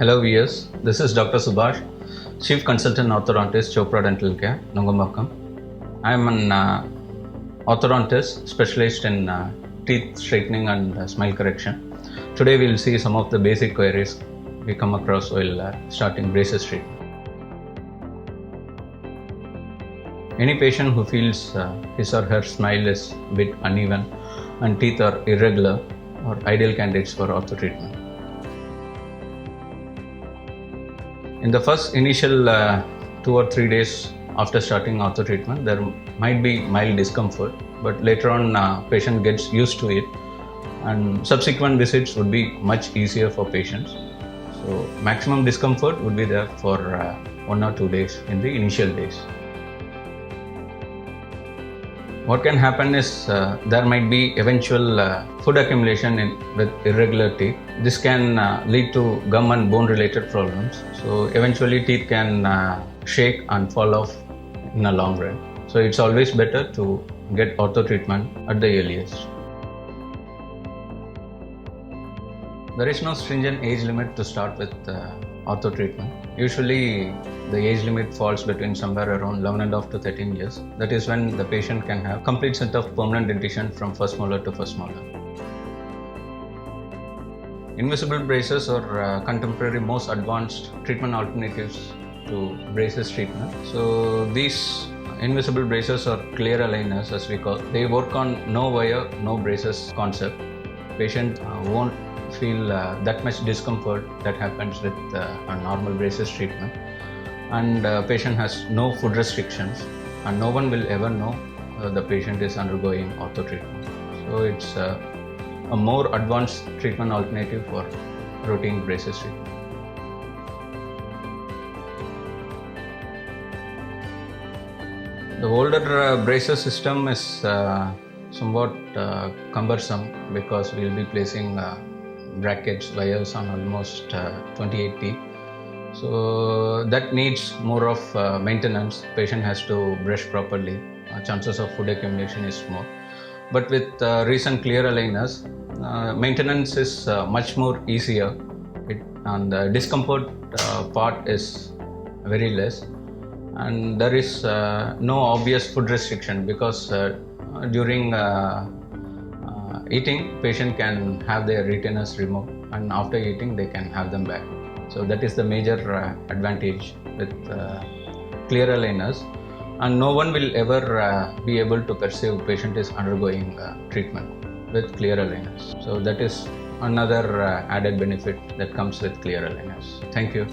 Hello viewers, this is Dr. Subhash, Chief Consultant Orthodontist, Chopra Dental Care, Nungambakkam. I am an orthodontist specialized in teeth straightening and smile correction. Today we will see some of the basic queries we come across while starting braces treatment. Any patient who feels his or her smile is a bit uneven and teeth are irregular are ideal candidates for ortho treatment. In the first initial 2 or 3 days after starting ortho treatment, there might be mild discomfort, but later on patient gets used to it and subsequent visits would be much easier for patients. So maximum discomfort would be there for 1 or 2 days in the initial days. What can happen is there might be eventual food accumulation with irregular teeth. This can lead to gum and bone related problems. So eventually teeth can shake and fall off in a long run. So it's always better to get ortho treatment at the earliest. There is no stringent age limit to start with ortho treatment. Usually the age limit falls between somewhere around 11.5 to 13 years. That is when the patient can have complete set of permanent dentition from first molar to first molar. Invisible braces are contemporary most advanced treatment alternatives to braces treatment. So these invisible braces are clear aligners as we call. They work on no wire, no braces concept. Patient won't feel that much discomfort that happens with a normal braces treatment, and patient has no food restrictions and no one will ever know the patient is undergoing ortho treatment. So it's a more advanced treatment alternative for routine braces treatment. The older braces system is somewhat cumbersome because we'll be placing brackets, wires on almost 28 teeth. So that needs more of maintenance. Patient has to brush properly. Chances of food accumulation is more. But with recent clear aligners, maintenance is much more easier, and the discomfort part is very less. And there is no obvious food restriction because during eating, patient can have their retainers removed, and after eating they can have them back. So that is the major advantage with clear aligners, and no one will ever be able to perceive patient is undergoing treatment with clear aligners. So that is another added benefit that comes with clear aligners. Thank you.